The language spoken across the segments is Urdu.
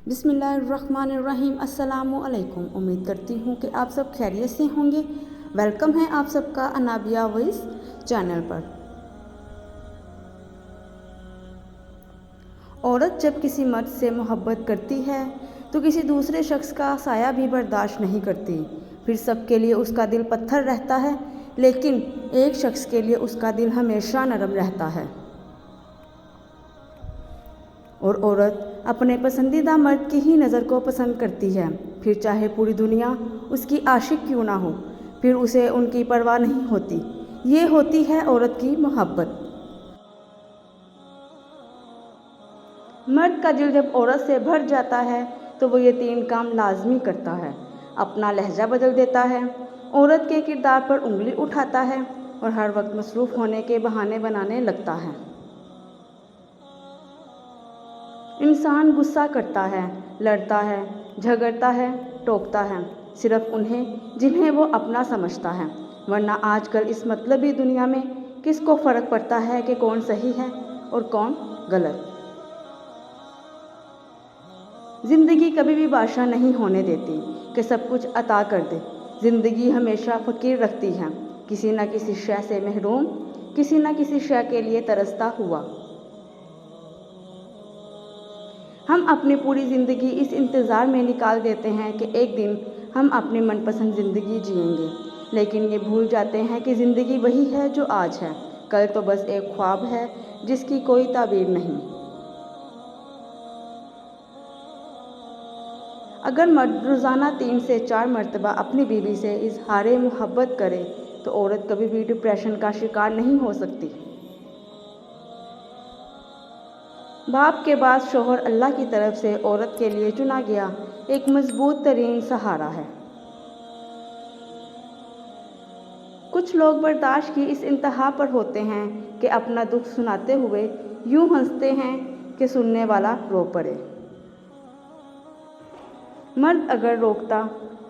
بسم اللہ الرحمن الرحیم۔ السلام علیکم۔ امید کرتی ہوں کہ آپ سب خیریت سے ہوں گے۔ ویلکم ہے آپ سب کا انابیہ وائس چینل پر۔ عورت جب کسی مرد سے محبت کرتی ہے تو کسی دوسرے شخص کا سایہ بھی برداشت نہیں کرتی۔ پھر سب کے لیے اس کا دل پتھر رہتا ہے، لیکن ایک شخص کے لیے اس کا دل ہمیشہ نرم رہتا ہے۔ اور عورت اپنے پسندیدہ مرد کی ہی نظر کو پسند کرتی ہے، پھر چاہے پوری دنیا اس کی عاشق کیوں نہ ہو، پھر اسے ان کی پرواہ نہیں ہوتی۔ یہ ہوتی ہے عورت کی محبت۔ مرد کا دل جب عورت سے بھر جاتا ہے تو وہ یہ 3 کام لازمی کرتا ہے۔ اپنا لہجہ بدل دیتا ہے، عورت کے کردار پر انگلی اٹھاتا ہے اور ہر وقت مصروف ہونے کے بہانے بنانے لگتا ہے۔ انسان غصہ کرتا ہے، لڑتا ہے، جھگڑتا ہے، ٹوکتا ہے، صرف انہیں جنہیں وہ اپنا سمجھتا ہے، ورنہ آج کل اس مطلبی دنیا میں کس کو فرق پڑتا ہے کہ کون صحیح ہے اور کون غلط۔ زندگی کبھی بھی بادشاہ نہیں ہونے دیتی کہ سب کچھ عطا کر دے۔ زندگی ہمیشہ فقیر رکھتی ہے، کسی نہ کسی شے سے محروم، کسی نہ کسی شے کے لیے ترستا ہوا۔ ہم اپنی پوری زندگی اس انتظار میں نکال دیتے ہیں کہ ایک دن ہم اپنی من پسند زندگی جئیں گے، لیکن یہ بھول جاتے ہیں کہ زندگی وہی ہے جو آج ہے، کل تو بس ایک خواب ہے جس کی کوئی تعبیر نہیں۔ اگر مرد روزانہ 3 سے 4 مرتبہ اپنی بیوی سے اظہار محبت کرے تو عورت کبھی بھی ڈپریشن کا شکار نہیں ہو سکتی۔ باپ کے بعد شوہر اللہ کی طرف سے عورت کے لیے چنا گیا ایک مضبوط ترین سہارا ہے۔ کچھ لوگ برداشت کی اس انتہا پر ہوتے ہیں کہ اپنا دکھ سناتے ہوئے یوں ہنستے ہیں کہ سننے والا رو پڑے۔ مرد اگر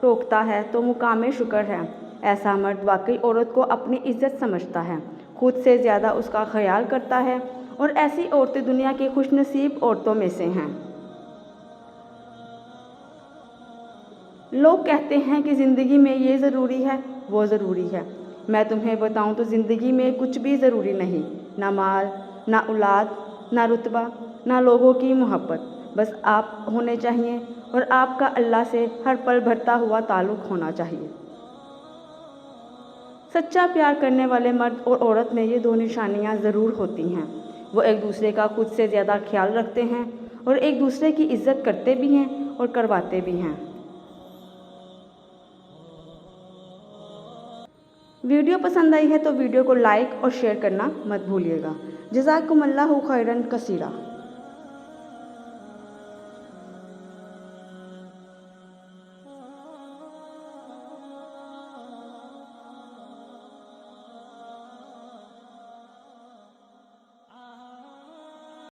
ٹوکتا ہے تو مقام شکر ہے۔ ایسا مرد واقعی عورت کو اپنی عزت سمجھتا ہے، خود سے زیادہ اس کا خیال کرتا ہے، اور ایسی عورتیں دنیا کی خوش نصیب عورتوں میں سے ہیں۔ لوگ کہتے ہیں کہ زندگی میں یہ ضروری ہے، وہ ضروری ہے۔ میں تمہیں بتاؤں تو زندگی میں کچھ بھی ضروری نہیں، نہ مال، نہ اولاد، نہ رتبہ، نہ لوگوں کی محبت۔ بس آپ ہونے چاہیے اور آپ کا اللہ سے ہر پل بڑھتا ہوا تعلق ہونا چاہیے۔ سچا پیار کرنے والے مرد اور عورت میں یہ 2 نشانیاں ضرور ہوتی ہیں۔ وہ ایک دوسرے کا خود سے زیادہ خیال رکھتے ہیں اور ایک دوسرے کی عزت کرتے بھی ہیں اور کرواتے بھی ہیں۔ ویڈیو پسند آئی ہے تو ویڈیو کو لائک اور شیئر کرنا مت بھولیے گا۔ جزاکم اللہ خیرا کثیرا۔